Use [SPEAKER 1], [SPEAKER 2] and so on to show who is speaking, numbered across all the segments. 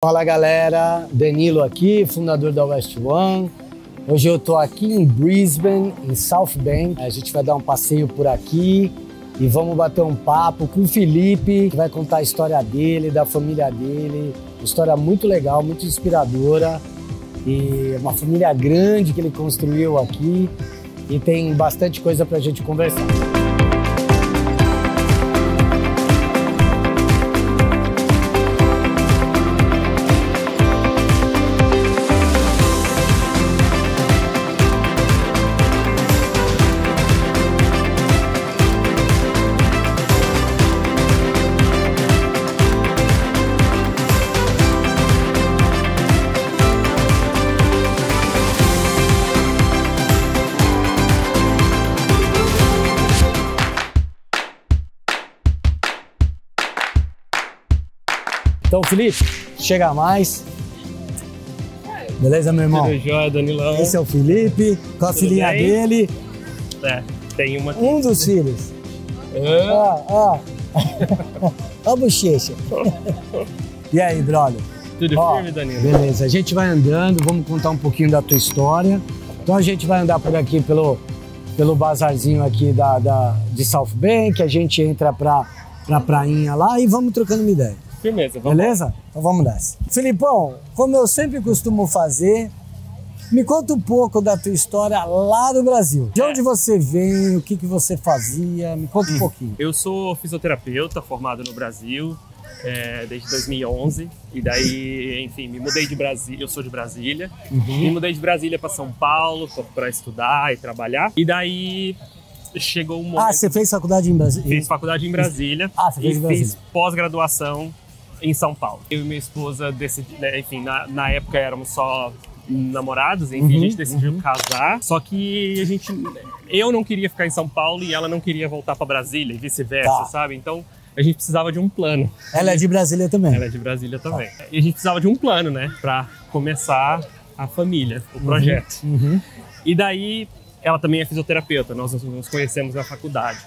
[SPEAKER 1] Fala galera, Danilo aqui, fundador da West One. Hoje eu estou aqui em Brisbane, em South Bank. A gente vai dar um passeio por aqui e vamos bater um papo com o Felipe, que vai contar a história dele, da família dele. Uma história muito legal, muito inspiradora. E uma família grande que ele construiu aqui e tem bastante coisa para a gente conversar. Então, Felipe, chega mais. Beleza, meu irmão?
[SPEAKER 2] Tudo jóia, Danilão.
[SPEAKER 1] Esse é o Felipe, com a filhinha dele.
[SPEAKER 2] É, tem uma aqui.
[SPEAKER 1] Um dos filhos. Ó a bochecha. E aí, brother?
[SPEAKER 2] Tudo firme, Danilo?
[SPEAKER 1] Beleza, a gente vai andando, vamos contar um pouquinho da tua história. Então a gente vai andar por aqui pelo bazarzinho aqui de South Bank, a gente entra pra prainha lá e vamos trocando uma ideia.
[SPEAKER 2] Firmeza, vamos.
[SPEAKER 1] Beleza? Então vamos nessa. Filipão, como eu sempre costumo fazer, me conta um pouco da tua história lá no Brasil. De onde você vem, o que você fazia, me conta um pouquinho.
[SPEAKER 2] Eu sou fisioterapeuta formado no Brasil desde 2011 e daí, enfim, me mudei de Brasília, eu sou de Brasília, me mudei de Brasília para São Paulo para estudar e trabalhar e daí chegou um momento...
[SPEAKER 1] Ah, você fez faculdade em Brasília?
[SPEAKER 2] Fiz faculdade em Brasília
[SPEAKER 1] você fez em Brasília.
[SPEAKER 2] Fiz pós-graduação em São Paulo. Eu e minha esposa decidimos, enfim, na época éramos só namorados, enfim, a gente decidiu casar, só que eu não queria ficar em São Paulo e ela não queria voltar para Brasília e vice-versa, sabe? Então a gente precisava de um plano.
[SPEAKER 1] Ela é de Brasília também?
[SPEAKER 2] Ela é de Brasília também. E a gente precisava de um plano, né, para começar a família, o projeto. E daí ela também é fisioterapeuta, nós nos conhecemos na faculdade.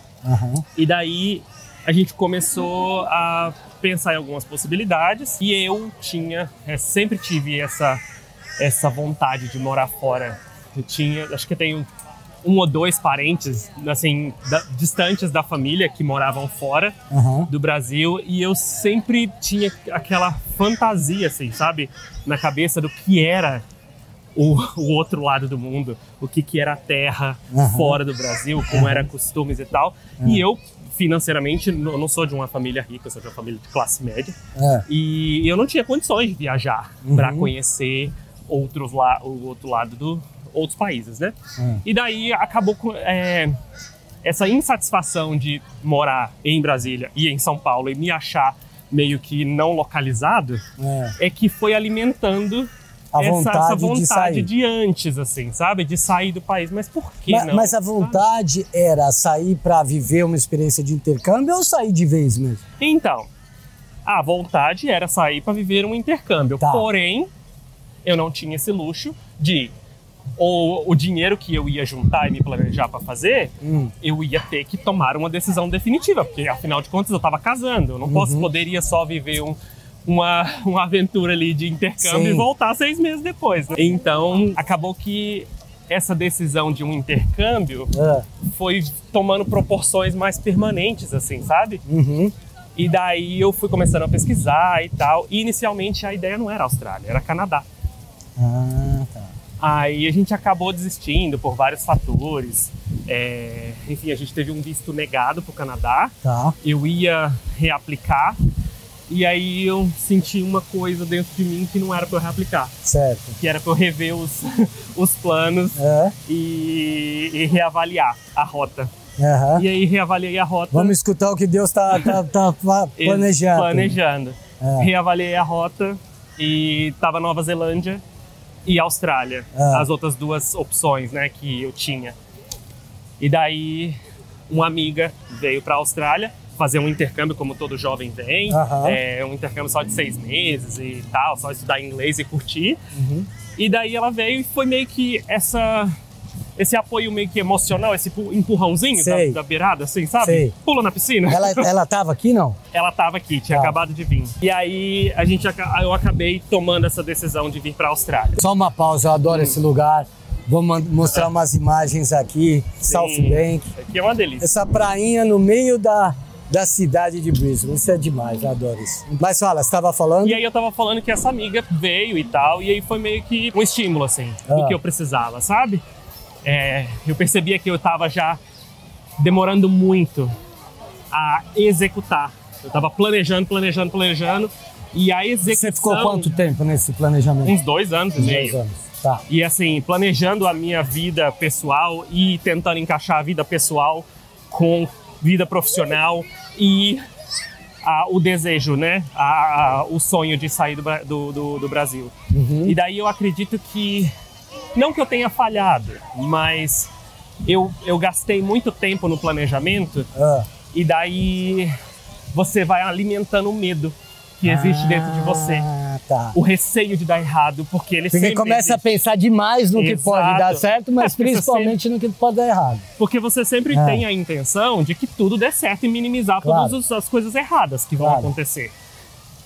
[SPEAKER 2] E daí a gente começou a pensar em algumas possibilidades e eu sempre tive essa vontade de morar fora. Acho que eu tenho um ou dois parentes, assim, distantes da família que moravam fora do Brasil e eu sempre tinha aquela fantasia, assim, sabe, na cabeça do que era o outro lado do mundo, o que era a terra fora do Brasil, como eram costumes e tal. E eu, financeiramente, eu não sou de uma família rica, eu sou de uma família de classe média. E eu não tinha condições de viajar para conhecer o outro lado outros países, né? E daí acabou com essa insatisfação de morar em Brasília e em São Paulo e me achar meio que não localizado, que foi alimentando essa vontade de antes, assim, sabe? De sair do país. Mas por que não?
[SPEAKER 1] Mas a vontade era sair para viver uma experiência de intercâmbio ou sair de vez mesmo?
[SPEAKER 2] Então, a vontade era sair para viver um intercâmbio. Porém, eu não tinha esse luxo de... o dinheiro que eu ia juntar e me planejar para fazer, eu ia ter que tomar uma decisão definitiva. Porque, afinal de contas, eu estava casando. Eu não poderia só viver uma aventura ali de intercâmbio e voltar 6 meses depois, né? Então, acabou que essa decisão de um intercâmbio foi tomando proporções mais permanentes, assim, sabe? E daí eu fui começando a pesquisar e tal. E inicialmente a ideia não era Austrália, era Canadá. Aí a gente acabou desistindo por vários fatores. Enfim, a gente teve um visto negado para o Canadá. Eu ia reaplicar. E aí eu senti uma coisa dentro de mim que não era para eu reaplicar.
[SPEAKER 1] Certo.
[SPEAKER 2] Que era para eu rever os planos e reavaliar a rota. E aí reavaliei a rota.
[SPEAKER 1] Vamos escutar o que Deus tá planejando.
[SPEAKER 2] Reavaliei a rota e tava Nova Zelândia e Austrália. As outras duas opções, né, que eu tinha. E daí uma amiga veio para a Austrália fazer um intercâmbio como todo jovem vem, um intercâmbio só de 6 meses e tal, só estudar inglês e curtir. E daí ela veio e foi meio que esse apoio meio que emocional, esse empurrãozinho da beirada, assim, sabe?
[SPEAKER 1] Sei.
[SPEAKER 2] Pula na piscina.
[SPEAKER 1] Ela tava aqui, não?
[SPEAKER 2] Ela tava aqui, tinha acabado de vir. E aí eu acabei tomando essa decisão de vir pra Austrália.
[SPEAKER 1] Só uma pausa, eu adoro esse lugar. Vou mostrar umas imagens aqui, South Bank.
[SPEAKER 2] Aqui é uma delícia.
[SPEAKER 1] Essa prainha no meio da cidade de Brisbane, isso é demais, eu adoro isso. Mas fala, você estava falando?
[SPEAKER 2] E aí eu tava falando que essa amiga veio e tal, e aí foi meio que um estímulo, assim, do que eu precisava, sabe? Eu percebia que eu tava já demorando muito a executar. Eu tava planejando, e a execução...
[SPEAKER 1] Você ficou quanto tempo nesse planejamento?
[SPEAKER 2] Uns 2 anos e meio.
[SPEAKER 1] 2 anos. Tá.
[SPEAKER 2] E assim, planejando a minha vida pessoal e tentando encaixar a vida pessoal com vida profissional e o desejo, né? O sonho de sair do Brasil.
[SPEAKER 1] Uhum.
[SPEAKER 2] E daí eu acredito que, não que eu tenha falhado, mas eu gastei muito tempo no planejamento e daí você vai alimentando o medo que existe dentro de você.
[SPEAKER 1] Tá.
[SPEAKER 2] O receio de dar errado, porque ele sempre
[SPEAKER 1] começa a pensar demais no que pode dar certo, mas principalmente no que pode dar errado.
[SPEAKER 2] Porque você sempre tem a intenção de que tudo dê certo e minimizar todas as coisas erradas que vão acontecer.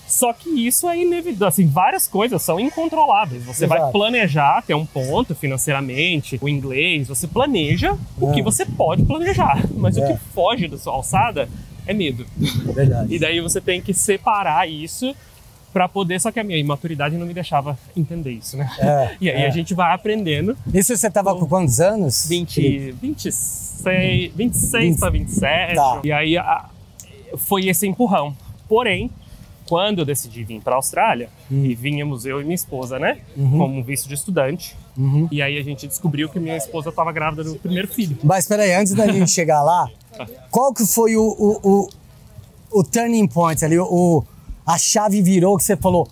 [SPEAKER 2] Só que isso é inevitável, assim, várias coisas são incontroláveis. Você vai planejar até um ponto financeiramente, o inglês, você planeja o que você pode planejar, mas o que foge da sua alçada é medo.
[SPEAKER 1] Verdade.
[SPEAKER 2] E daí você tem que separar isso para poder, só que a minha imaturidade não me deixava entender isso, né? E aí a gente vai aprendendo.
[SPEAKER 1] Isso você tava com quantos anos?
[SPEAKER 2] 26 para 27.
[SPEAKER 1] Tá.
[SPEAKER 2] E aí foi esse empurrão. Porém, quando eu decidi vir para a Austrália, e vínhamos eu e minha esposa, né? Como visto de estudante. E aí a gente descobriu que minha esposa estava grávida do primeiro filho.
[SPEAKER 1] Mas peraí, antes da gente chegar lá, qual que foi o turning point ali, a chave virou que você falou,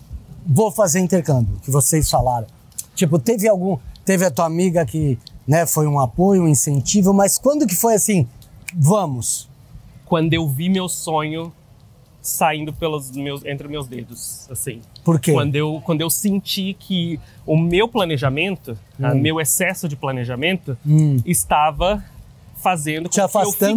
[SPEAKER 1] vou fazer intercâmbio, que vocês falaram? Tipo, teve a tua amiga que, né, foi um apoio, um incentivo, mas quando que foi assim, vamos?
[SPEAKER 2] Quando eu vi meu sonho saindo entre meus dedos, assim.
[SPEAKER 1] Por quê?
[SPEAKER 2] Quando eu senti que o meu planejamento, meu excesso de planejamento, estava fazendo com que eu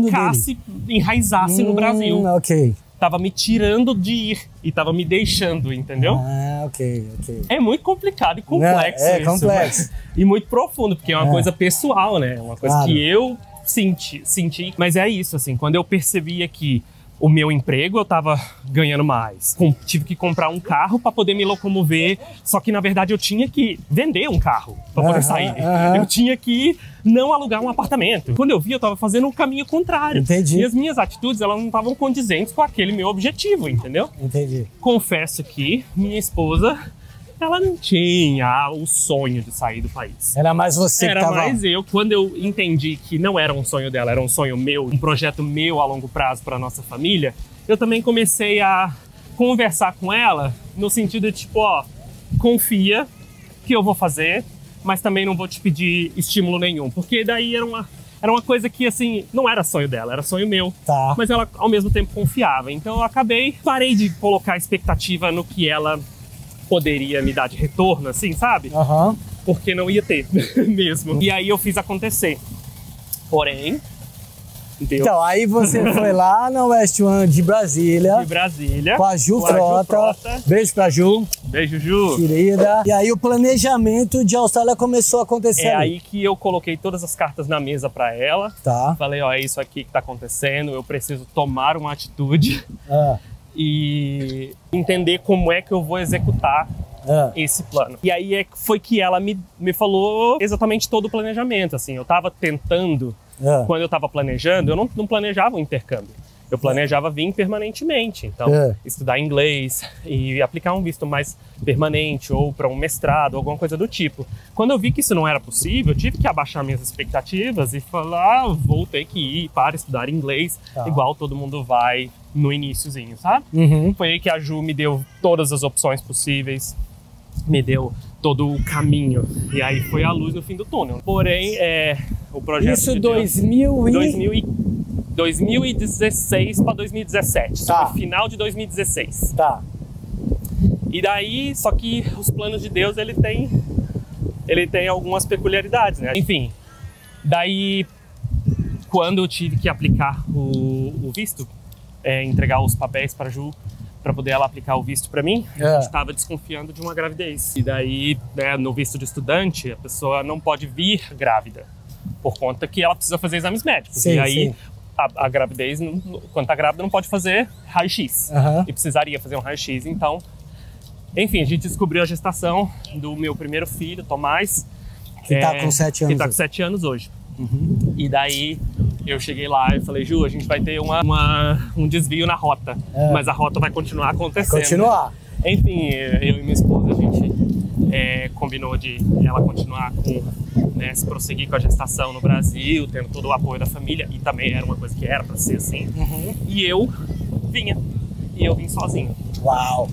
[SPEAKER 2] ficasse, enraizasse no Brasil.
[SPEAKER 1] Ok.
[SPEAKER 2] Tava me tirando de ir e tava me deixando, entendeu?
[SPEAKER 1] Ok.
[SPEAKER 2] É muito complicado e complexo isso.
[SPEAKER 1] Complexo.
[SPEAKER 2] E muito profundo, porque é uma coisa pessoal, né? Uma coisa que eu senti. Mas é isso, assim, quando eu percebia que o meu emprego eu tava ganhando mais. Tive que comprar um carro para poder me locomover, só que na verdade eu tinha que vender um carro para poder sair. Eu tinha que não alugar um apartamento. Quando eu vi, eu tava fazendo um caminho contrário.
[SPEAKER 1] Entendi.
[SPEAKER 2] E as minhas atitudes, elas não estavam condizentes com aquele meu objetivo, entendeu?
[SPEAKER 1] Entendi.
[SPEAKER 2] Confesso que minha esposa, ela não tinha o sonho de sair do país.
[SPEAKER 1] Era mais você que tava...
[SPEAKER 2] Era mais eu. Quando eu entendi que não era um sonho dela, era um sonho meu, um projeto meu a longo prazo para nossa família, eu também comecei a conversar com ela no sentido de, tipo, confia que eu vou fazer, mas também não vou te pedir estímulo nenhum. Porque daí era uma coisa que, assim, não era sonho dela, era sonho meu.
[SPEAKER 1] Tá.
[SPEAKER 2] Mas ela, ao mesmo tempo, confiava. Então eu parei de colocar expectativa no que ela poderia me dar de retorno, assim, sabe? Porque não ia ter mesmo. E aí eu fiz acontecer. Porém, deu.
[SPEAKER 1] Então, aí você foi lá na West One de Brasília. Com a Ju Frota. Beijo pra Ju.
[SPEAKER 2] Beijo, Ju.
[SPEAKER 1] Querida. E aí o planejamento de Austrália começou a acontecer.
[SPEAKER 2] Aí que eu coloquei todas as cartas na mesa pra ela.
[SPEAKER 1] Tá.
[SPEAKER 2] Falei, é isso aqui que tá acontecendo, eu preciso tomar uma atitude. E entender como é que eu vou executar esse plano. E aí foi que ela me falou exatamente todo o planejamento, assim. Eu tava tentando, quando eu tava planejando, eu não planejava um intercâmbio. Eu planejava vir permanentemente, então estudar inglês e aplicar um visto mais permanente ou para um mestrado, alguma coisa do tipo. Quando eu vi que isso não era possível, eu tive que abaixar minhas expectativas e falar, vou ter que ir para estudar inglês, igual todo mundo vai no iniciozinho, sabe? Foi aí que a Ju me deu todas as opções possíveis, me deu todo o caminho, e aí foi a luz no fim do túnel. Porém, o projeto
[SPEAKER 1] isso
[SPEAKER 2] de 2016 para 2017, isso foi final de 2016.
[SPEAKER 1] Tá.
[SPEAKER 2] E daí, só que os planos de Deus, ele tem algumas peculiaridades, né? Enfim, Daí, quando eu tive que aplicar o visto, entregar os papéis para a Ju, para poder ela aplicar o visto para mim, a gente estava desconfiando de uma gravidez. E daí, né, no visto de estudante, a pessoa não pode vir grávida, por conta que ela precisa fazer exames médicos.
[SPEAKER 1] Sim,
[SPEAKER 2] e aí,
[SPEAKER 1] sim.
[SPEAKER 2] A gravidez, quando está grávida, não pode fazer raio-x. E precisaria fazer um raio-x, então... Enfim, a gente descobriu a gestação do meu primeiro filho, Tomás.
[SPEAKER 1] Que está com 7 anos.
[SPEAKER 2] Que está com 7 anos hoje. E daí eu cheguei lá e falei, Ju, a gente vai ter um desvio na rota, mas a rota vai continuar acontecendo.
[SPEAKER 1] Vai continuar.
[SPEAKER 2] Enfim, eu e minha esposa, a gente combinou de ela continuar se prosseguir com a gestação no Brasil, tendo todo o apoio da família, e também era uma coisa que era para ser assim. E eu vim sozinho.
[SPEAKER 1] Uau!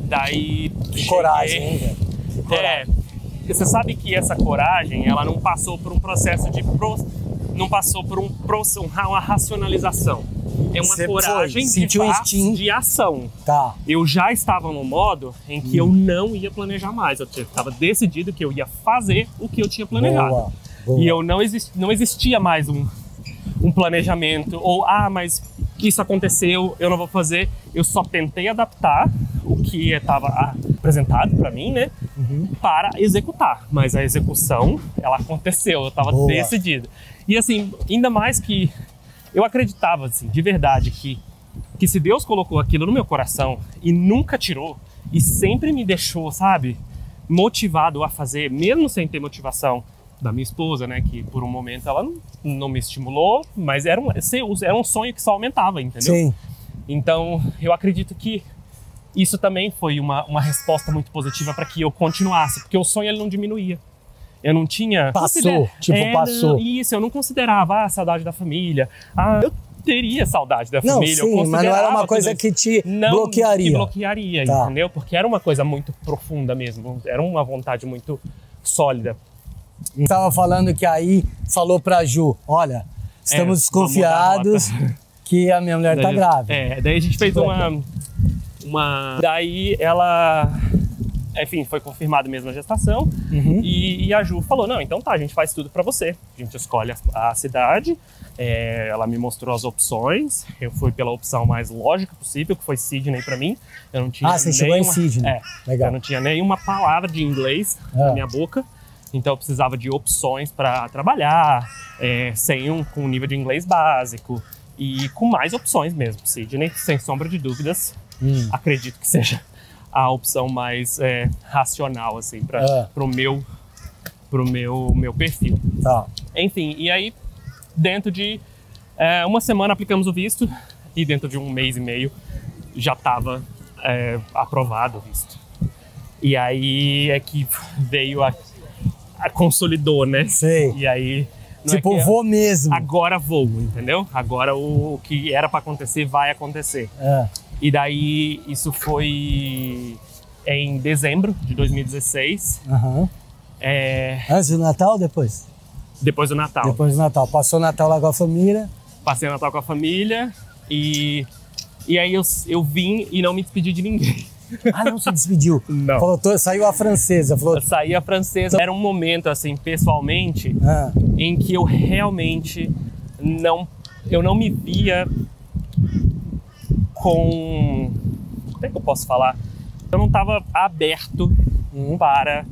[SPEAKER 2] Daí...
[SPEAKER 1] Que coragem, hein, velho? Que coragem.
[SPEAKER 2] Você sabe que essa coragem, ela não passou por um processo de... Não passou por uma racionalização. É uma coragem de ação.
[SPEAKER 1] Tá.
[SPEAKER 2] Eu já estava no modo em que eu não ia planejar mais. Eu estava decidido que eu ia fazer o que eu tinha planejado. Boa. E eu não existia mais um planejamento. Ou, mas isso aconteceu, eu não vou fazer. Eu só tentei adaptar o que estava apresentado para mim, né? Para executar. Mas a execução, ela aconteceu. Eu estava decidido. E assim, ainda mais que eu acreditava, assim, de verdade, que se Deus colocou aquilo no meu coração e nunca tirou, e sempre me deixou, sabe, motivado a fazer, mesmo sem ter motivação da minha esposa, né, que por um momento ela não me estimulou, mas era um sonho que só aumentava, entendeu?
[SPEAKER 1] Sim.
[SPEAKER 2] Então, eu acredito que isso também foi uma resposta muito positiva para que eu continuasse, porque o sonho ele não diminuía. Eu não tinha...
[SPEAKER 1] Passou.
[SPEAKER 2] Não, isso, eu não considerava a saudade da família. Eu teria saudade da família.
[SPEAKER 1] Sim, mas não era uma coisa que te bloquearia.
[SPEAKER 2] Que bloquearia, entendeu? Porque era uma coisa muito profunda mesmo. Era uma vontade muito sólida.
[SPEAKER 1] Estava falando que aí falou pra Ju, olha, estamos desconfiados que a minha mulher tá grávida.
[SPEAKER 2] Daí a gente fez Daí ela... Enfim, foi confirmada mesmo a gestação. E a Ju falou, não, então tá, a gente faz tudo pra você. A gente escolhe a cidade, ela me mostrou as opções, eu fui pela opção mais lógica possível, que foi Sydney pra mim. Eu não tinha
[SPEAKER 1] você chegou em Sydney. Legal.
[SPEAKER 2] Eu não tinha nenhuma palavra de inglês na minha boca, então eu precisava de opções pra trabalhar, com um nível de inglês básico e com mais opções mesmo. Sydney, sem sombra de dúvidas, acredito que seja a opção mais racional, assim, pro meu perfil. Tá. Enfim, e aí, dentro de uma semana aplicamos o visto e dentro de um mês e meio já estava aprovado o visto. E aí é que veio a consolidou, né?
[SPEAKER 1] Sei.
[SPEAKER 2] E aí...
[SPEAKER 1] vou mesmo.
[SPEAKER 2] Agora vou, entendeu? Agora o que era para acontecer vai acontecer. E daí, isso foi em dezembro de 2016.
[SPEAKER 1] Antes do Natal ou depois?
[SPEAKER 2] Depois do Natal.
[SPEAKER 1] Depois do Natal. Passou o Natal lá com a família?
[SPEAKER 2] Passei o Natal com a família e aí eu vim e não me despedi de ninguém.
[SPEAKER 1] Não se despediu?
[SPEAKER 2] Não.
[SPEAKER 1] Falou, saiu a francesa. Falou...
[SPEAKER 2] Saí a francesa. Era um momento, assim, pessoalmente, em que eu realmente eu não me via com... Como é que eu posso falar? Eu não estava aberto para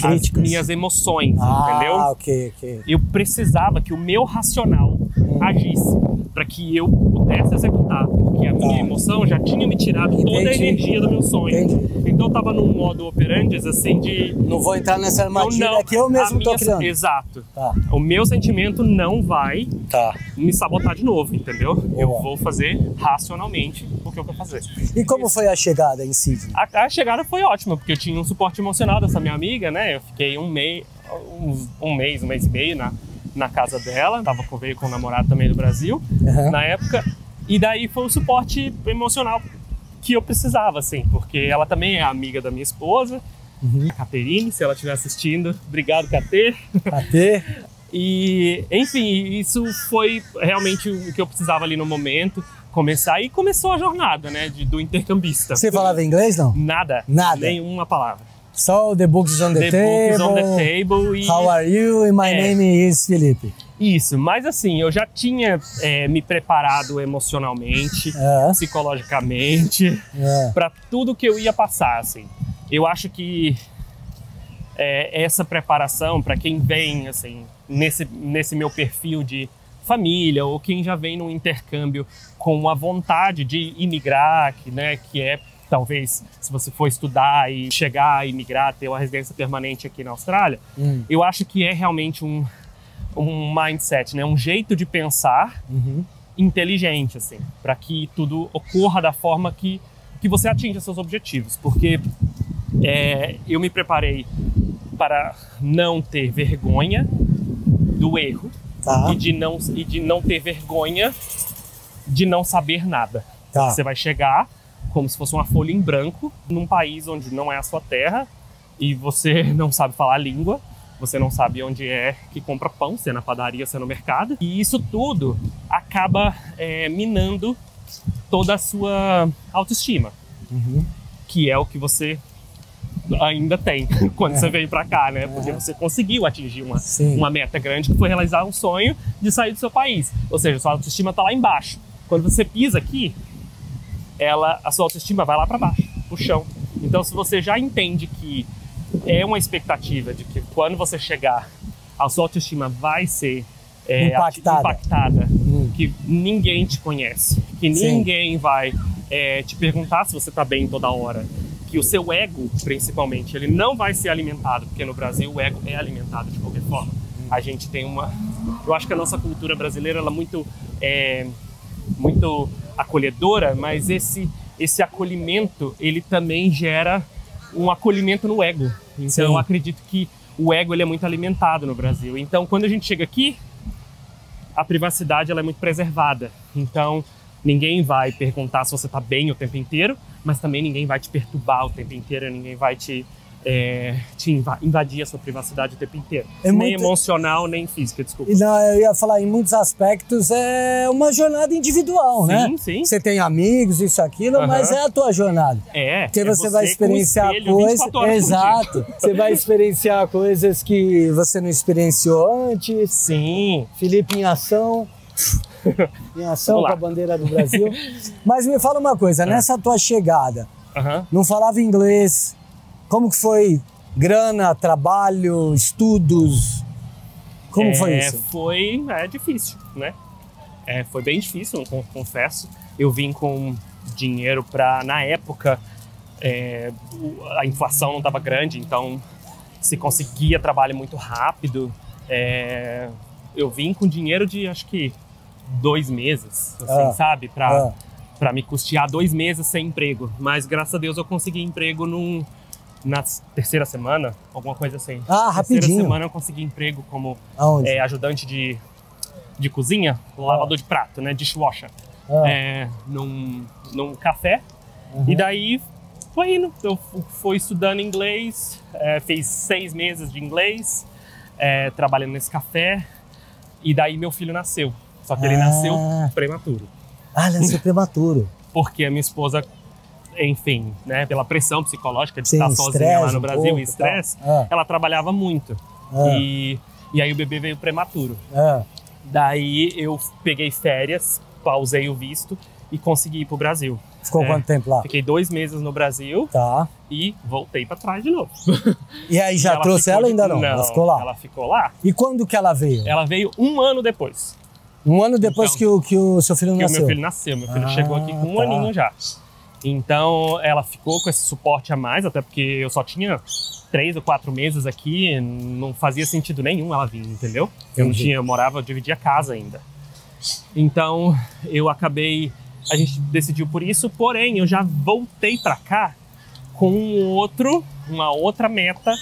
[SPEAKER 2] críticas. As minhas emoções, entendeu?
[SPEAKER 1] Ok.
[SPEAKER 2] Eu precisava que o meu racional agisse para que eu pudesse executar, porque a minha emoção já tinha me tirado toda a energia do meu sonho. Então eu tava num modo operandi, assim, de...
[SPEAKER 1] Não vou entrar nessa armadilha que eu mesmo tô criando.
[SPEAKER 2] Exato. O meu sentimento não vai me sabotar de novo, entendeu? Eu vou fazer racionalmente o que eu quero fazer.
[SPEAKER 1] E como foi a chegada em Sydney?
[SPEAKER 2] A chegada foi ótima, porque eu tinha um suporte emocional dessa minha amiga, né? Eu fiquei um mês e meio na casa dela, veio com o namorado também do Brasil, na época, e daí foi o suporte emocional que eu precisava, assim, porque ela também é amiga da minha esposa, Caterine, se ela estiver assistindo, obrigado, Catê. E, enfim, isso foi realmente o que eu precisava ali no momento, e começou a jornada, né, do intercambista.
[SPEAKER 1] Você falava inglês, não?
[SPEAKER 2] Nada. Nenhuma palavra.
[SPEAKER 1] So, the book is on the table.
[SPEAKER 2] Book is on the table.
[SPEAKER 1] How are you? And my name is Felipe.
[SPEAKER 2] Isso, mas assim, eu já tinha me preparado emocionalmente, psicologicamente, para tudo que eu ia passar, assim. Eu acho que essa preparação, para quem vem, assim, nesse meu perfil de família, ou quem já vem num intercâmbio com a vontade de imigrar, que é talvez, se você for estudar e chegar a imigrar, ter uma residência permanente aqui na Austrália, eu acho que é realmente um mindset, né? Um jeito de pensar inteligente, assim, para que tudo ocorra da forma que você atinja seus objetivos. Porque eu me preparei para não ter vergonha do erro e de não ter vergonha de não saber nada. Você vai chegar como se fosse uma folha em branco num país onde não é a sua terra e você não sabe falar a língua, você não sabe onde é que compra pão, se é na padaria, se é no mercado. E isso tudo acaba minando toda a sua autoestima, que é o que você ainda tem quando você veio pra cá, né? Porque você conseguiu atingir uma meta grande, que foi realizar um sonho de sair do seu país. Ou seja, sua autoestima tá lá embaixo. Quando você pisa aqui, a sua autoestima vai lá para baixo, pro chão. Então, se você já entende que é uma expectativa de que quando você chegar, a sua autoestima vai ser impactada, que ninguém te conhece, que ninguém vai te perguntar se você tá bem toda hora, que o seu ego, principalmente, ele não vai ser alimentado, porque no Brasil o ego é alimentado de qualquer forma. A gente tem eu acho que a nossa cultura brasileira, ela é muito acolhedora, mas esse acolhimento, ele também gera um acolhimento no ego. Então, eu acredito que o ego, ele é muito alimentado no Brasil. Então, quando a gente chega aqui, a privacidade, ela é muito preservada. Então, ninguém vai perguntar se você está bem o tempo inteiro, mas também ninguém vai te perturbar o tempo inteiro, ninguém vai te invadir a sua privacidade o tempo inteiro. Nem emocional, nem física, desculpa.
[SPEAKER 1] Não, eu ia falar, em muitos aspectos é uma jornada individual, né?
[SPEAKER 2] Sim.
[SPEAKER 1] Você tem amigos, isso, aquilo, mas é a tua jornada. Porque você vai experienciar coisas... Exato. Você vai experienciar coisas que você não experienciou antes.
[SPEAKER 2] Sim.
[SPEAKER 1] Felipe em ação. Em ação com a bandeira do Brasil. Mas me fala uma coisa, nessa tua chegada, não falava inglês... Como que foi? Grana, trabalho, estudos? Como foi isso?
[SPEAKER 2] Foi difícil, né? Foi bem difícil, confesso. Eu vim com dinheiro para, na época, a inflação não estava grande, então se conseguia trabalho muito rápido. Eu vim com dinheiro de, acho que, 2 meses, assim, sabe? Para me custear 2 meses sem emprego. Mas, graças a Deus, eu consegui emprego na terceira semana, alguma coisa assim.
[SPEAKER 1] Rapidinho.
[SPEAKER 2] Terceira semana eu consegui emprego como ajudante de cozinha, lavador de prato, né, dishwasher, num café. E daí foi indo. Eu fui estudando inglês, fiz 6 meses de inglês, trabalhando nesse café. E daí meu filho nasceu. Só que ele nasceu prematuro.
[SPEAKER 1] Nasceu prematuro.
[SPEAKER 2] Porque a minha esposa, enfim, né, pela pressão psicológica de estar sozinha lá no Brasil e estresse, ela trabalhava muito. E aí o bebê veio prematuro. Daí eu peguei férias, pausei o visto e consegui ir pro Brasil.
[SPEAKER 1] Ficou quanto tempo lá?
[SPEAKER 2] Fiquei 2 meses no Brasil e voltei para trás de novo.
[SPEAKER 1] E aí já trouxe ela ou ainda não? Ela ficou lá?
[SPEAKER 2] Ela ficou lá.
[SPEAKER 1] E quando que ela veio?
[SPEAKER 2] Ela veio 1 ano depois.
[SPEAKER 1] 1 ano depois então, que o seu filho nasceu?
[SPEAKER 2] Que o meu filho nasceu. Meu filho chegou aqui com 1 aninho já. Então, ela ficou com esse suporte a mais, até porque eu só tinha 3 ou 4 meses aqui, não fazia sentido nenhum ela vir, entendeu? Eu dividia casa ainda. Então, a gente decidiu por isso, porém, eu já voltei pra cá com uma outra meta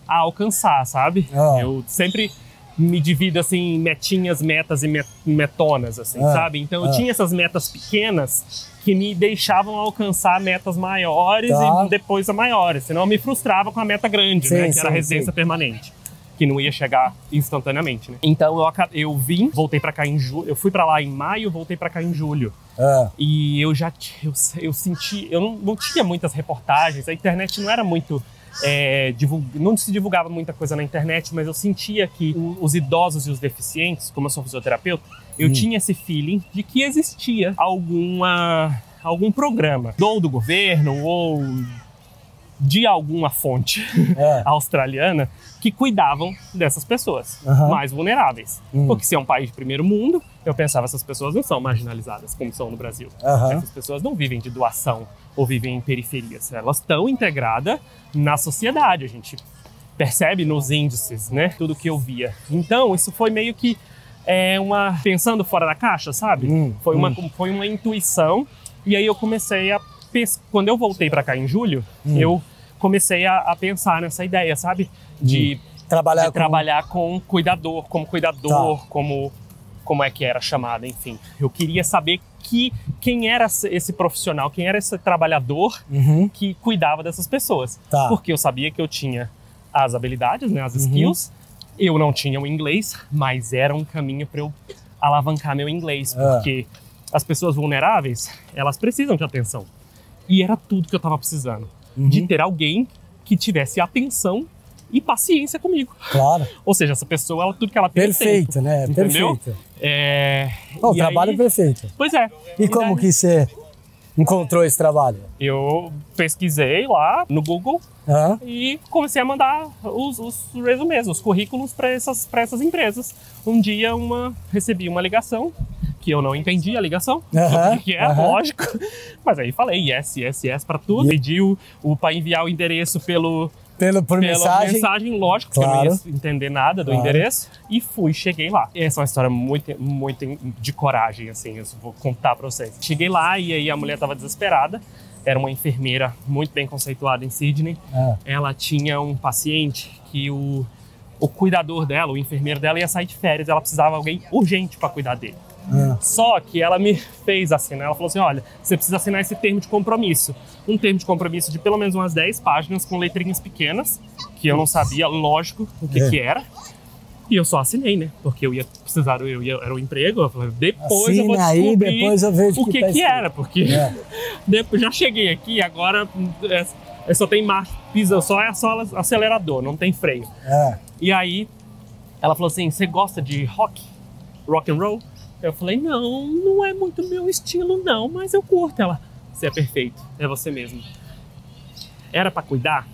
[SPEAKER 2] a alcançar, sabe? Eu sempre me divido, assim, em metinhas, metas e metonas, assim, sabe? Então, eu tinha essas metas pequenas que me deixavam alcançar metas maiores e depois a maiores. Senão eu me frustrava com a meta grande, né? Que era a residência permanente, que não ia chegar instantaneamente, né? Então eu voltei pra cá em julho. Eu fui pra lá em maio, voltei pra cá em julho. E eu senti... Eu não tinha muitas reportagens, a internet não era muito não se divulgava muita coisa na internet, mas eu sentia que os idosos e os deficientes, como eu sou fisioterapeuta, eu tinha esse feeling de que existia algum programa, ou do governo, ou de alguma fonte australiana, que cuidavam dessas pessoas mais vulneráveis. Porque se é um país de primeiro mundo, eu pensava, essas pessoas não são marginalizadas como são no Brasil. Essas pessoas não vivem de doação ou vivem em periferias. Elas estão integradas na sociedade. A gente percebe nos índices, né? Tudo que eu via. Então, isso foi meio que pensando fora da caixa, sabe? Foi uma intuição. E aí eu comecei a pensar. Quando eu voltei para cá em julho, eu comecei a pensar nessa ideia, sabe? De trabalhar com cuidador, como cuidador, como é que era chamado, enfim. Eu queria saber quem era esse profissional, quem era esse trabalhador que cuidava dessas pessoas. Porque eu sabia que eu tinha as habilidades, né, as skills, eu não tinha o inglês, mas era um caminho para eu alavancar meu inglês, porque as pessoas vulneráveis, elas precisam de atenção. E era tudo que eu estava precisando, de ter alguém que tivesse atenção e paciência comigo. Claro. Ou seja, essa pessoa, tudo que ela tem
[SPEAKER 1] perfeito,
[SPEAKER 2] tempo,
[SPEAKER 1] né?
[SPEAKER 2] Entendeu?
[SPEAKER 1] Perfeito. O trabalho perfeito.
[SPEAKER 2] Pois é.
[SPEAKER 1] E como que você encontrou esse trabalho?
[SPEAKER 2] Eu pesquisei lá no Google e comecei a mandar os resumês, os currículos para essas empresas. Um dia recebi uma ligação, que eu não entendi a ligação, que é lógico, mas aí falei yes para tudo. Pedi para enviar o endereço por mensagem, lógico, claro, que eu não ia entender nada do endereço, e cheguei lá. Essa é uma história muito, muito de coragem, assim, eu vou contar pra vocês. Cheguei lá e aí a mulher tava desesperada, era uma enfermeira muito bem conceituada em Sydney. Ela tinha um paciente que o cuidador dela, o enfermeiro dela, ia sair de férias, ela precisava de alguém urgente para cuidar dele. Só que ela me fez assinar, ela falou assim, olha, você precisa assinar esse termo de compromisso. Um termo de compromisso de pelo menos umas 10 páginas com letrinhas pequenas, que eu não sabia, lógico, o que era. E eu só assinei, né? Porque eu ia precisar, era o emprego, eu falei, depois eu vou descobrir
[SPEAKER 1] depois eu vejo
[SPEAKER 2] o que era, porque já cheguei aqui, agora só tem marcha, só acelerador, não tem freio. E aí, ela falou assim, você gosta de rock and roll? Eu falei, não é muito meu estilo não, mas eu curto. Ela, você é perfeito, é você mesmo. Era para cuidar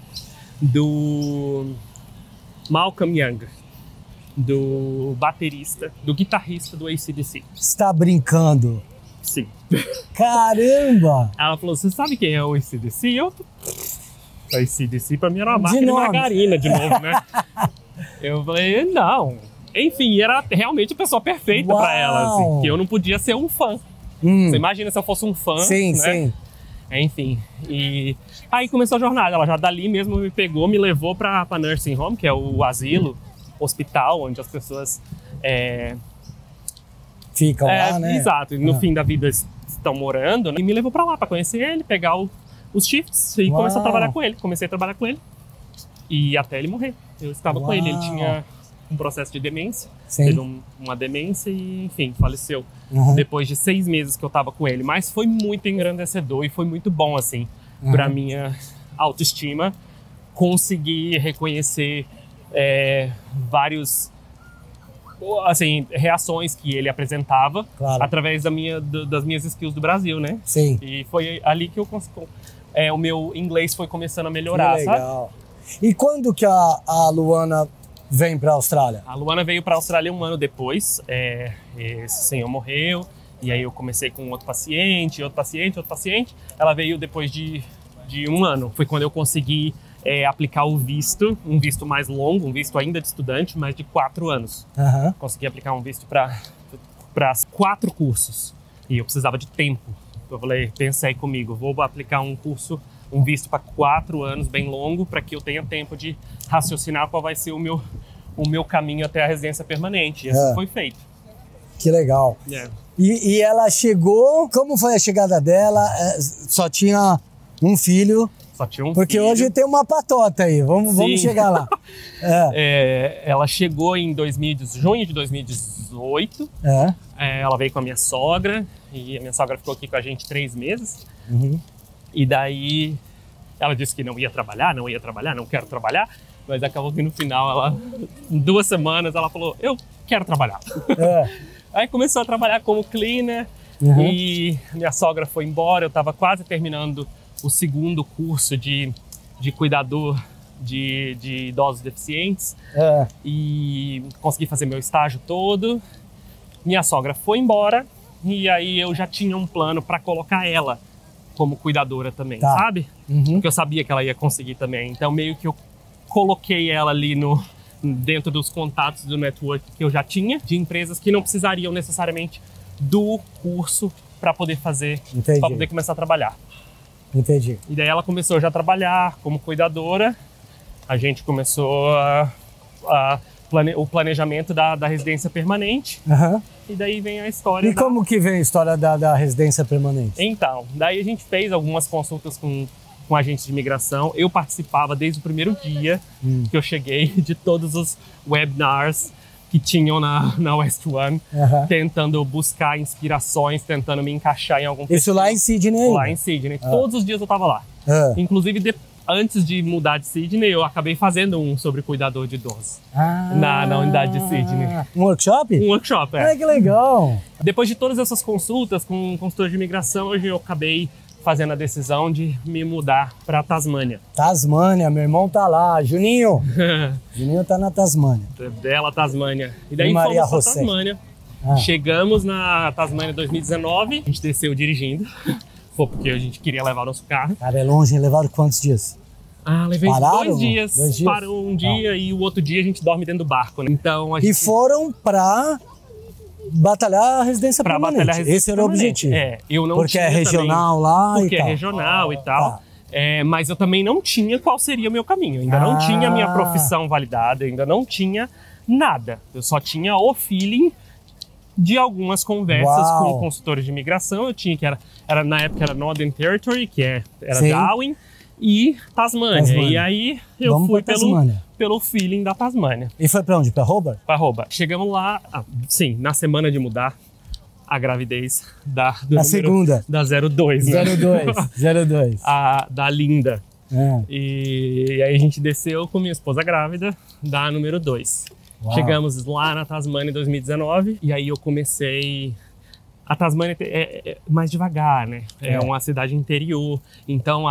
[SPEAKER 2] do Malcolm Young, do baterista, do guitarrista do AC/DC.
[SPEAKER 1] Você tá brincando?
[SPEAKER 2] Sim.
[SPEAKER 1] Caramba!
[SPEAKER 2] Ela falou, você sabe quem é o AC/DC? Eu, AC/DC pra mim era uma marca de margarina de novo, né? Eu falei, não. Enfim, era realmente a pessoa perfeita para ela, assim, que eu não podia ser um fã. Você imagina se eu fosse um fã,
[SPEAKER 1] sim, né? Sim.
[SPEAKER 2] Enfim, e aí começou a jornada. Ela já dali mesmo me pegou, me levou para nursing home, que é o asilo, hospital, onde as pessoas
[SPEAKER 1] ficam lá, né?
[SPEAKER 2] Exato, e no fim da vida estão morando, né? E me levou para lá para conhecer ele, pegar os shifts e começar a trabalhar com ele. Comecei a trabalhar com ele e até ele morrer. Eu estava com ele tinha um processo de demência, teve uma demência e, enfim, faleceu. Depois de 6 meses que eu tava com ele. Mas foi muito engrandecedor e foi muito bom, assim, pra minha autoestima, conseguir reconhecer vários, assim, reações que ele apresentava através das minhas skills do Brasil, né?
[SPEAKER 1] Sim.
[SPEAKER 2] E foi ali que eu consegui. O meu inglês foi começando a melhorar,
[SPEAKER 1] legal. Sabe? E quando que a Luana vem para a Austrália? A
[SPEAKER 2] Luana veio para a Austrália 1 ano depois. Esse senhor morreu. E aí eu comecei com outro paciente. Ela veio depois de 1 ano. Foi quando eu consegui aplicar o visto. Um visto mais longo, um visto ainda de estudante, mas de 4 anos. Consegui aplicar um visto para 4 cursos. E eu precisava de tempo. Eu pensei comigo, vou aplicar um visto para 4 anos, bem longo, para que eu tenha tempo de raciocinar qual vai ser o meu caminho até a residência permanente. E isso foi feito.
[SPEAKER 1] Que legal. E ela chegou, como foi a chegada dela? Só tinha um filho. Porque hoje tem uma patota aí, vamos chegar lá.
[SPEAKER 2] Ela chegou em junho de 2018. Ela veio com a minha sogra, e a minha sogra ficou aqui com a gente 3 meses. E daí Ela disse que não ia trabalhar, não quero trabalhar. Mas acabou que no final, ela, em 2 semanas, ela falou, eu quero trabalhar. Aí começou a trabalhar como cleaner e minha sogra foi embora. Eu estava quase terminando o 2º curso de cuidador de idosos deficientes e consegui fazer meu estágio todo. Minha sogra foi embora e aí eu já tinha um plano para colocar ela como cuidadora também, sabe? Porque eu sabia que ela ia conseguir também. Então meio que eu coloquei ela ali dentro dos contatos do network que eu já tinha, de empresas que não precisariam necessariamente do curso para poder fazer, para poder começar a trabalhar.
[SPEAKER 1] Entendi.
[SPEAKER 2] E daí ela começou já a trabalhar como cuidadora, a gente começou o planejamento da residência permanente, e daí vem a história.
[SPEAKER 1] E como que vem a história da residência permanente?
[SPEAKER 2] Então, daí a gente fez algumas consultas com agentes de imigração. Eu participava desde o primeiro dia que eu cheguei de todos os webinars que tinham na West One, tentando buscar inspirações, tentando me encaixar em algum perfil.
[SPEAKER 1] Isso lá em Sydney?
[SPEAKER 2] Lá em Sydney. Todos os dias eu estava lá. Inclusive, antes de mudar de Sydney, eu acabei fazendo um sobre cuidador de idosos na unidade de Sydney.
[SPEAKER 1] Um workshop?
[SPEAKER 2] Um workshop,
[SPEAKER 1] que legal!
[SPEAKER 2] Depois de todas essas consultas com consultores de imigração, hoje eu acabei fazendo a decisão de me mudar para Tasmânia.
[SPEAKER 1] Tasmânia, meu irmão tá lá. Juninho! Juninho tá na Tasmânia.
[SPEAKER 2] Bela Tasmânia. E daí
[SPEAKER 1] Maria
[SPEAKER 2] fomos para Tasmânia. Chegamos na Tasmânia em 2019. A gente desceu dirigindo. Foi porque a gente queria levar o nosso carro.
[SPEAKER 1] Cara, é longe, hein? Levaram quantos dias?
[SPEAKER 2] Levei 2 dias. Parou um dia e o outro dia a gente dorme dentro do barco, né? Então,
[SPEAKER 1] E foram pra batalhar a residência permanente. Esse era o objetivo.
[SPEAKER 2] Eu não
[SPEAKER 1] porque
[SPEAKER 2] tinha
[SPEAKER 1] é regional
[SPEAKER 2] também,
[SPEAKER 1] lá
[SPEAKER 2] porque
[SPEAKER 1] e
[SPEAKER 2] é
[SPEAKER 1] tal.
[SPEAKER 2] regional e tal. Mas eu também não tinha qual seria o meu caminho. Ainda não tinha a minha profissão validada, ainda não tinha nada. Eu só tinha o feeling de algumas conversas com consultores de imigração. Eu tinha que na época era Northern Territory, que era Darwin, e Tasmânia. E aí eu fui pelo feeling da Tasmânia.
[SPEAKER 1] E foi pra onde? Pra Hobart?
[SPEAKER 2] Pra Hobart. Chegamos lá, sim, na semana de mudar a gravidez da
[SPEAKER 1] segunda.
[SPEAKER 2] Da 02, né?
[SPEAKER 1] 02.
[SPEAKER 2] Da Linda. E aí a gente desceu com minha esposa grávida da número 2. Chegamos lá na Tasmânia em 2019 e aí eu comecei... A Tasmânia é mais devagar, né? É uma cidade interior, então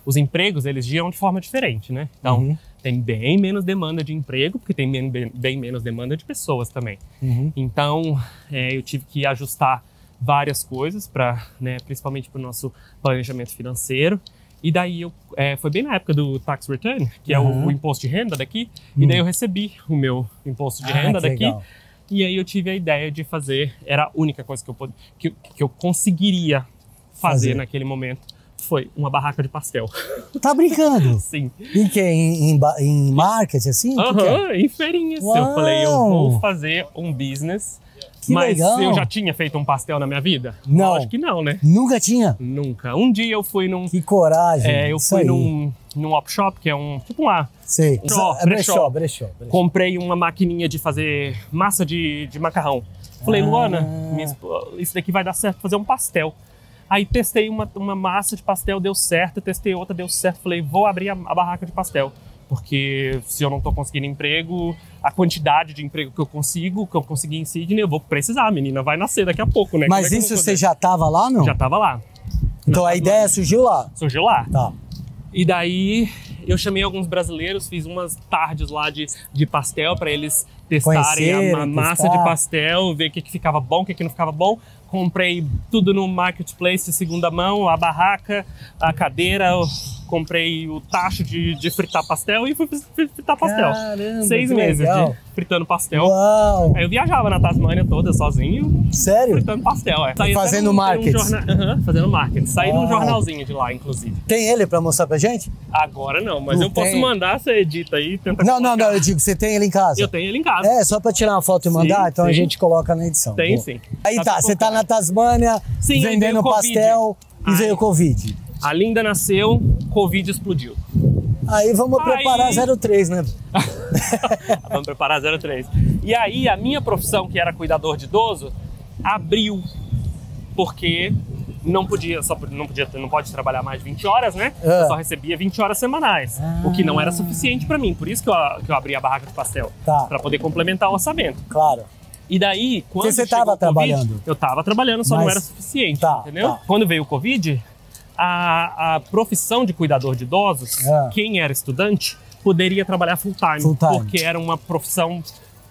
[SPEAKER 2] os empregos eles giram de forma diferente, né? Então tem bem menos demanda de emprego, porque tem bem menos demanda de pessoas também. Então eu tive que ajustar várias coisas, principalmente para o nosso planejamento financeiro. E daí foi bem na época do tax return, que é o imposto de renda daqui, e daí eu recebi o meu imposto de renda daqui. Legal. E aí eu tive a ideia de fazer, era a única coisa que eu conseguiria fazer naquele momento, foi uma barraca de pastel.
[SPEAKER 1] Tá brincando?
[SPEAKER 2] Sim.
[SPEAKER 1] Em que? Em market, assim?
[SPEAKER 2] Em feirinhas. Eu falei, eu vou fazer um business. Mas eu já tinha feito um pastel na minha vida?
[SPEAKER 1] Não.
[SPEAKER 2] Acho que não, né?
[SPEAKER 1] Nunca tinha?
[SPEAKER 2] Nunca. Um dia eu fui num...
[SPEAKER 1] Que coragem.
[SPEAKER 2] Eu fui num op shop, que é tipo um...
[SPEAKER 1] Sei. Brechó.
[SPEAKER 2] Comprei uma maquininha de fazer massa de macarrão. Falei, Luana, isso daqui vai dar certo fazer um pastel. Aí testei uma massa de pastel, deu certo. Testei outra, deu certo. Falei, vou abrir a barraca de pastel. Porque se eu não tô conseguindo emprego, a quantidade de emprego que eu consegui em Sydney, eu vou precisar. A menina vai nascer daqui a pouco, né?
[SPEAKER 1] Mas isso você já tava lá, não?
[SPEAKER 2] Já tava lá.
[SPEAKER 1] Então a ideia surgiu lá?
[SPEAKER 2] Surgiu lá.
[SPEAKER 1] Tá.
[SPEAKER 2] E daí eu chamei alguns brasileiros, fiz umas tardes lá de pastel para eles testarem a massa de pastel, ver o que ficava bom, o que não ficava bom. Comprei tudo no marketplace de segunda mão, a barraca, a cadeira, comprei o tacho de fritar pastel e fui fritar pastel.
[SPEAKER 1] Caramba,
[SPEAKER 2] 6 meses de fritando pastel.
[SPEAKER 1] Uau.
[SPEAKER 2] Aí eu viajava na Tasmânia toda sozinho.
[SPEAKER 1] Sério?
[SPEAKER 2] Fritando pastel,
[SPEAKER 1] Fazendo marketing.
[SPEAKER 2] Fazendo marketing. Saí num jornalzinho de lá, inclusive.
[SPEAKER 1] Tem ele pra mostrar pra gente?
[SPEAKER 2] Agora não, mas eu posso mandar, você edita aí.
[SPEAKER 1] Não, eu digo, você tem ele em casa?
[SPEAKER 2] Eu tenho ele em casa.
[SPEAKER 1] Só pra tirar uma foto e mandar, então a gente coloca na edição.
[SPEAKER 2] Tem sim.
[SPEAKER 1] Aí você tá na Tasmânia, vendendo pastel e veio o Covid.
[SPEAKER 2] A Linda nasceu, Covid explodiu.
[SPEAKER 1] Aí vamos preparar 03, né?
[SPEAKER 2] Vamos preparar 03. E aí a minha profissão, que era cuidador de idoso, abriu. Porque não pode trabalhar mais de 20 horas, né? Eu só recebia 20 horas semanais, o que não era suficiente para mim. Por isso que eu abri a barraca de pastel, para poder complementar o orçamento.
[SPEAKER 1] Claro.
[SPEAKER 2] E daí, quando
[SPEAKER 1] você estava trabalhando?
[SPEAKER 2] Eu estava trabalhando, só não era suficiente, entendeu? Quando veio o Covid, a profissão de cuidador de idosos, quem era estudante, poderia trabalhar full time, porque era uma profissão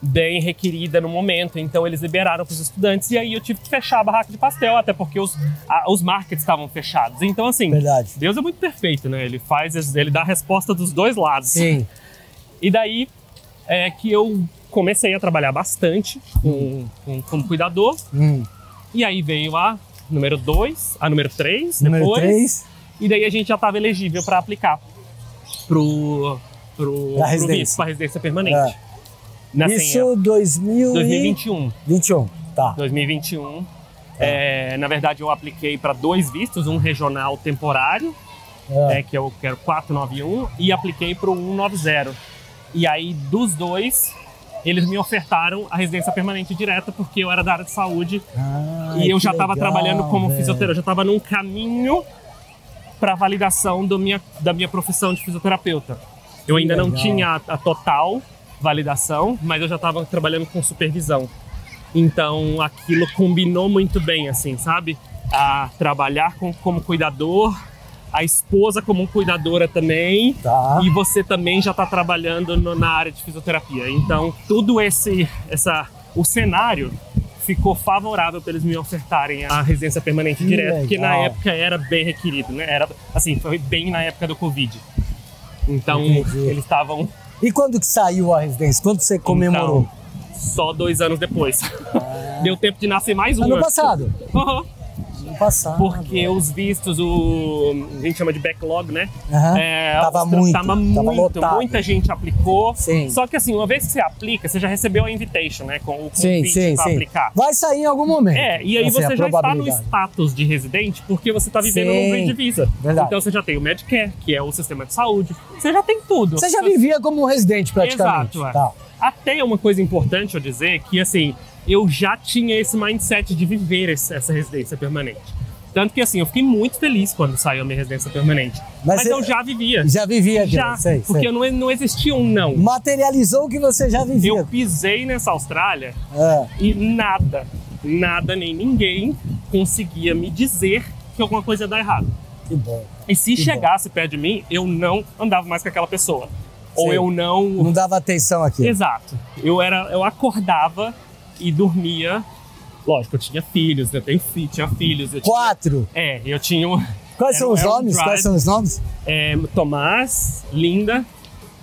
[SPEAKER 2] bem requerida no momento, então eles liberaram para os estudantes, e aí eu tive que fechar a barraca de pastel, até porque os markets estavam fechados. Então, assim, Deus é muito perfeito, né? Ele dá a resposta dos dois lados.
[SPEAKER 1] Sim.
[SPEAKER 2] E daí é que eu comecei a trabalhar bastante como cuidador, e aí veio a número 2, a número 3, depois, e daí a gente já estava elegível para aplicar para residência permanente.
[SPEAKER 1] Isso
[SPEAKER 2] 2021.
[SPEAKER 1] 21, tá.
[SPEAKER 2] 2021. Na verdade, eu apliquei para 2 vistos, um regional temporário, que eu quero 491, e apliquei para o 190. E aí, dos 2, eles me ofertaram a residência permanente direta, porque eu era da área de saúde e eu já estava trabalhando como fisioterapeuta, eu já estava num caminho para validação da minha profissão de fisioterapeuta. Eu ainda não tinha a total validação, mas eu já estava trabalhando com supervisão. Então aquilo combinou muito bem, assim, sabe? A trabalhar como cuidador, a esposa como cuidadora também, e você também já está trabalhando na área de fisioterapia. Então tudo o cenário ficou favorável para eles me ofertarem a residência permanente direta, porque na época era bem requerido, né? Era assim, foi bem na época do Covid. Então eles estavam...
[SPEAKER 1] E quando que saiu a residência? Quando você comemorou?
[SPEAKER 2] Então, só 2 anos depois. Deu tempo de nascer mais um.
[SPEAKER 1] Ano passado?
[SPEAKER 2] Uhum.
[SPEAKER 1] Ano passado.
[SPEAKER 2] Porque os vistos, a gente chama de backlog, né?
[SPEAKER 1] Tava muito.
[SPEAKER 2] Muita gente aplicou.
[SPEAKER 1] Sim.
[SPEAKER 2] Só que assim, uma vez que você aplica, você já recebeu a invitation, né? Com o convite para aplicar.
[SPEAKER 1] Vai sair em algum momento.
[SPEAKER 2] E aí você já está no status de residente, porque você está vivendo num Bridge Visa.
[SPEAKER 1] Verdade.
[SPEAKER 2] Então você já tem o Medicare, que é o sistema de saúde. Você já tem tudo.
[SPEAKER 1] Você já vivia como um residente praticamente.
[SPEAKER 2] Exato. Até uma coisa importante eu dizer que assim, eu já tinha esse mindset de viver essa residência permanente. Tanto que assim, eu fiquei muito feliz quando saiu a minha residência permanente. Mas eu já vivia.
[SPEAKER 1] Já vivia aqui,
[SPEAKER 2] porque não existia um não.
[SPEAKER 1] Materializou o que você já vivia.
[SPEAKER 2] Eu pisei nessa Austrália e nada, nem ninguém conseguia me dizer que alguma coisa ia dar errado.
[SPEAKER 1] Que bom.
[SPEAKER 2] E se chegasse perto de mim, eu não andava mais com aquela pessoa. Ou eu não
[SPEAKER 1] dava atenção aqui.
[SPEAKER 2] Exato. Eu acordava e dormia. Lógico, eu tinha filhos, tinha filhos.
[SPEAKER 1] 4?
[SPEAKER 2] Eu tinha um...
[SPEAKER 1] Quais são os nomes? Quais são os nomes?
[SPEAKER 2] Tomás, Linda,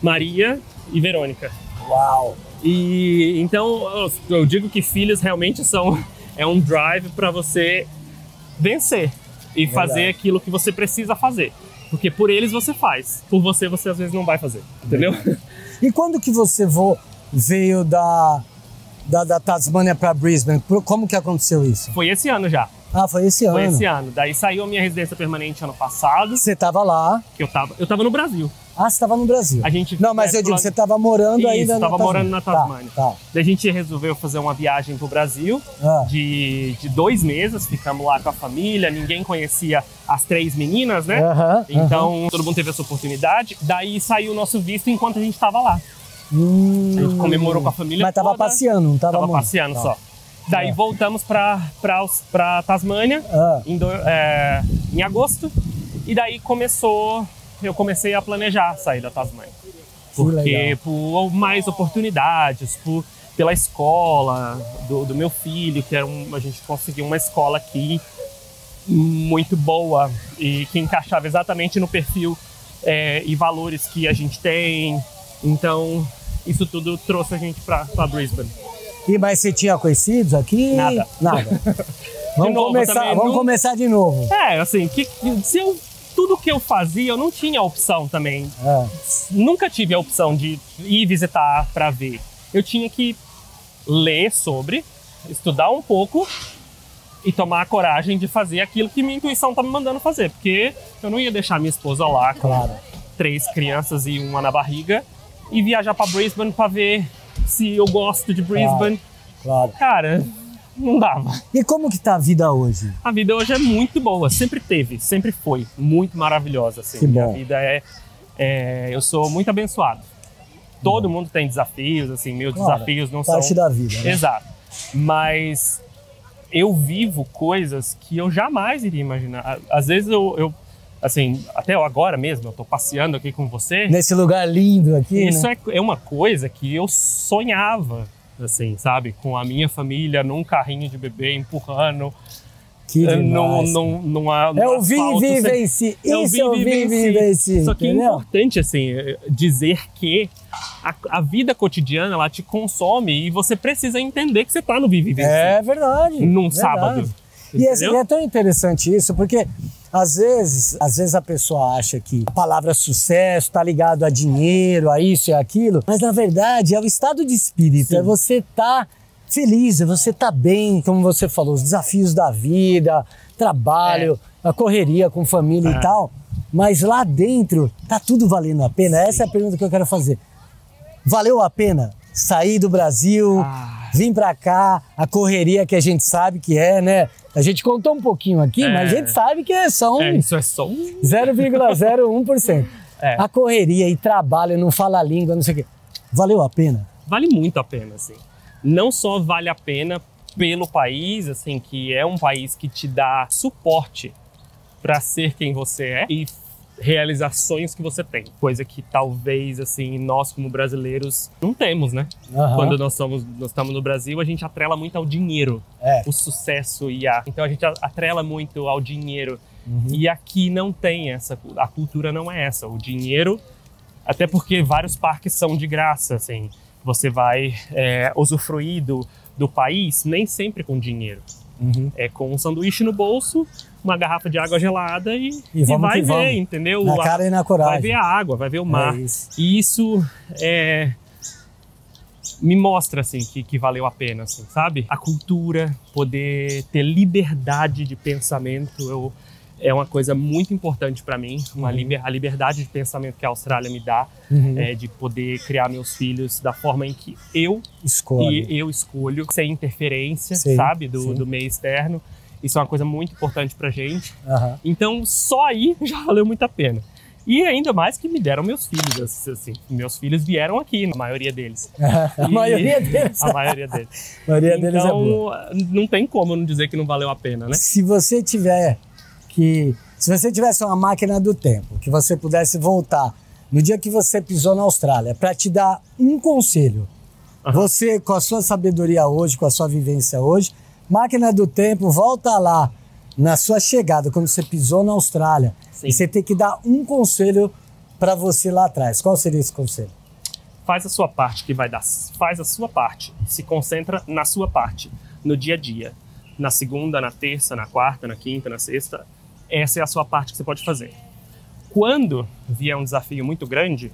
[SPEAKER 2] Maria e Verônica.
[SPEAKER 1] Uau!
[SPEAKER 2] E então eu digo que filhos realmente é um drive para você vencer e fazer aquilo que você precisa fazer. Porque por eles você faz, por você às vezes não vai fazer, entendeu?
[SPEAKER 1] E quando que você veio da Tasmânia para Brisbane? Como que aconteceu isso?
[SPEAKER 2] Foi esse ano já.
[SPEAKER 1] Foi esse ano?
[SPEAKER 2] Foi esse ano. Daí saiu a minha residência permanente ano passado.
[SPEAKER 1] Você estava lá?
[SPEAKER 2] Eu tava no Brasil.
[SPEAKER 1] Você estava no Brasil.
[SPEAKER 2] Não,
[SPEAKER 1] mas eu digo, você estava morando ainda na Tasmânia.
[SPEAKER 2] morando na Tasmânia. Daí a gente resolveu fazer uma viagem pro Brasil de 2 meses. Ficamos lá com a família, ninguém conhecia as 3 meninas, né? Então todo mundo teve essa oportunidade. Daí saiu o nosso visto enquanto a gente estava lá. A gente comemorou com a família.
[SPEAKER 1] Mas tava passeando, não tava muito.
[SPEAKER 2] Tava passeando só. Daí voltamos pra Tasmânia em agosto. E daí eu comecei a planejar sair da Tasmânia. Porque por mais oportunidades, pela escola do meu filho, que a gente conseguiu uma escola aqui muito boa e que encaixava exatamente no perfil e valores que a gente tem. Então, isso tudo trouxe a gente para Brisbane.
[SPEAKER 1] Mas você tinha conhecidos aqui?
[SPEAKER 2] Nada.
[SPEAKER 1] Vamos começar de novo.
[SPEAKER 2] Assim, tudo que eu fazia, eu não tinha opção também. Nunca tive a opção de ir visitar para ver. Eu tinha que ler sobre, estudar um pouco e tomar a coragem de fazer aquilo que minha intuição tá me mandando fazer. Porque eu não ia deixar minha esposa lá com 3 crianças e uma na barriga e viajar para Brisbane para ver se eu gosto de Brisbane.
[SPEAKER 1] Claro.
[SPEAKER 2] Cara, não dava.
[SPEAKER 1] E como que tá a vida hoje?
[SPEAKER 2] A vida hoje é muito boa, sempre teve, sempre foi muito maravilhosa, assim.
[SPEAKER 1] Que bom.
[SPEAKER 2] A vida eu sou muito abençoado. Todo mundo tem desafios, assim, meus desafios não são...
[SPEAKER 1] Parte da vida, né?
[SPEAKER 2] Exato. Mas eu vivo coisas que eu jamais iria imaginar. Às vezes eu assim, até agora mesmo, eu tô passeando aqui com você.
[SPEAKER 1] Nesse lugar lindo aqui,
[SPEAKER 2] Isso
[SPEAKER 1] né?
[SPEAKER 2] é uma coisa que eu sonhava, assim, sabe? Com a minha família num carrinho de bebê empurrando.
[SPEAKER 1] Que demais,
[SPEAKER 2] É
[SPEAKER 1] o vive e venci. Isso é o vive e venci.
[SPEAKER 2] Só que é importante, assim, dizer que a vida cotidiana, ela te consome e você precisa entender que você tá no vive e venci.
[SPEAKER 1] É verdade.
[SPEAKER 2] Num sábado.
[SPEAKER 1] E é tão interessante isso, porque às vezes a pessoa acha que a palavra sucesso está ligado a dinheiro, a isso e aquilo, mas na verdade é o estado de espírito, é você tá feliz, é você tá bem, como você falou, os desafios da vida, trabalho, a correria com família e tal, mas lá dentro tá tudo valendo a pena. Essa é a pergunta que eu quero fazer. Valeu a pena sair do Brasil, vir pra cá, a correria que a gente sabe que é, né? A gente contou um pouquinho aqui, mas a gente sabe que é só
[SPEAKER 2] isso é só
[SPEAKER 1] 0,01%. A correria e trabalho, não fala a língua, não sei o quê. Valeu a pena?
[SPEAKER 2] Vale muito a pena, assim. Não só vale a pena pelo país, assim, que é um país que te dá suporte para ser quem você é e realizações que você tem. Coisa que talvez, assim, nós como brasileiros não temos, né? Quando nós estamos no Brasil, a gente atrela muito ao dinheiro, o sucesso então a gente atrela muito ao dinheiro. E aqui não tem a cultura não é essa. O dinheiro, até porque vários parques são de graça, assim. Você vai usufruir do país nem sempre com dinheiro. É com um sanduíche no bolso, uma garrafa de água gelada e vai ver, entendeu?
[SPEAKER 1] Na cara e na coragem.
[SPEAKER 2] Vai ver a água, vai ver o mar. E isso me mostra, assim, que valeu a pena, assim, sabe? A cultura, poder ter liberdade de pensamento, é uma coisa muito importante para mim, a liberdade de pensamento que a Austrália me dá, de poder criar meus filhos da forma em que eu escolho, sem interferência, sabe, do meio externo. Isso é uma coisa muito importante pra gente. Então, só aí já valeu muito a pena. E ainda mais que me deram meus filhos, assim. Meus filhos vieram aqui, a maioria deles.
[SPEAKER 1] A maioria deles?
[SPEAKER 2] A maioria deles.
[SPEAKER 1] A maioria deles é boa.
[SPEAKER 2] Então, não tem como não dizer que não valeu a pena, né?
[SPEAKER 1] Se você tivesse uma máquina do tempo, que você pudesse voltar no dia que você pisou na Austrália, para te dar um conselho, você, com a sua sabedoria hoje, com a sua vivência hoje, máquina do tempo, volta lá na sua chegada, quando você pisou na Austrália, e você tem que dar um conselho para você lá atrás. Qual seria esse conselho?
[SPEAKER 2] Faz a sua parte que vai dar. Faz a sua parte. Se concentra na sua parte, no dia a dia. Na segunda, na terça, na quarta, na quinta, na sexta. Essa é a sua parte que você pode fazer. Quando vier um desafio muito grande,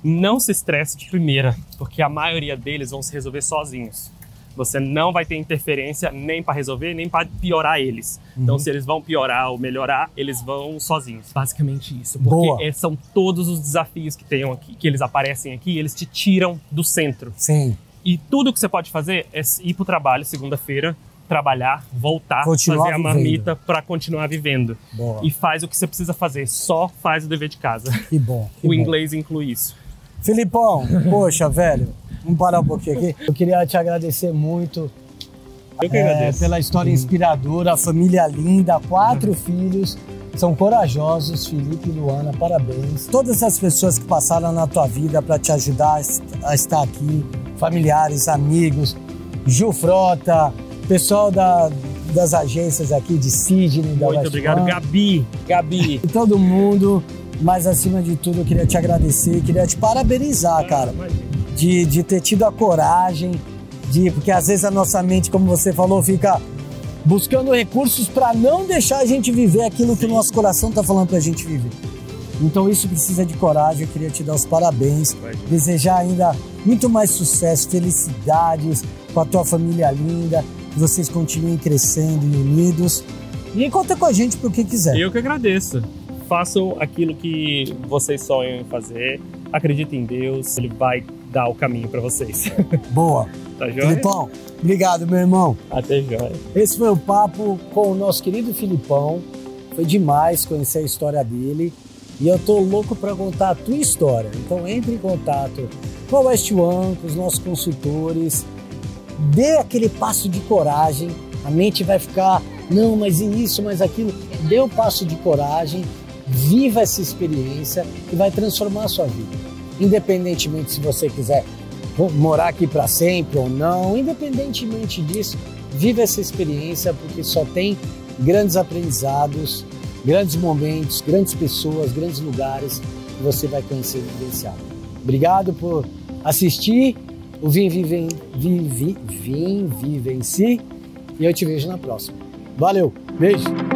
[SPEAKER 2] não se estresse de primeira, porque a maioria deles vão se resolver sozinhos. Você não vai ter interferência nem para resolver, nem para piorar eles. Então, se eles vão piorar ou melhorar, eles vão sozinhos. Basicamente isso. Porque são todos os desafios que tem aqui, que eles aparecem aqui, eles te tiram do centro.
[SPEAKER 1] Sim.
[SPEAKER 2] E tudo que você pode fazer é ir para o trabalho segunda-feira, trabalhar, voltar, fazer a marmita para continuar vivendo. E faz o que você precisa fazer, só faz o dever de casa.
[SPEAKER 1] Que bom.
[SPEAKER 2] O inglês inclui isso.
[SPEAKER 1] Filipão, poxa, velho, vamos parar um pouquinho aqui. Eu queria te agradecer muito.
[SPEAKER 2] Eu que agradeço.
[SPEAKER 1] Pela história inspiradora, a família linda, 4 filhos, são corajosos, Felipe e Luana, parabéns. Todas as pessoas que passaram na tua vida para te ajudar a estar aqui, familiares, amigos, Gil Frota, pessoal das agências aqui de Sydney, da
[SPEAKER 2] Muito obrigado, Gabi.
[SPEAKER 1] E todo mundo, mas acima de tudo eu queria te agradecer, queria te parabenizar, cara, de ter tido a coragem, porque às vezes a nossa mente, como você falou, fica buscando recursos para não deixar a gente viver aquilo que o nosso coração tá falando pra gente viver. Então isso precisa de coragem, eu queria te dar os parabéns, desejar ainda muito mais sucesso, felicidades com a tua família linda, que vocês continuem crescendo e unidos. E conta com a gente pro que quiser.
[SPEAKER 2] Eu que agradeço. Façam aquilo que vocês sonham em fazer. acredita em Deus, Ele vai dar o caminho para vocês.
[SPEAKER 1] Boa.
[SPEAKER 2] Tá joia?
[SPEAKER 1] Filipão, obrigado, meu irmão.
[SPEAKER 2] Até joia.
[SPEAKER 1] Esse foi o papo com o nosso querido Filipão. Foi demais conhecer a história dele. E eu tô louco para contar a tua história. Então entre em contato com a West One, com os nossos consultores. Dê aquele passo de coragem. A mente vai ficar, não, mas isso, mas aquilo. Dê um passo de coragem. Viva essa experiência que vai transformar a sua vida. Independentemente se você quiser morar aqui para sempre ou não, independentemente disso, viva essa experiência porque só tem grandes aprendizados, grandes momentos, grandes pessoas, grandes lugares que você vai conhecer e vivenciar. Obrigado por assistir o Vim Vivencie e eu te vejo na próxima. Valeu, beijo!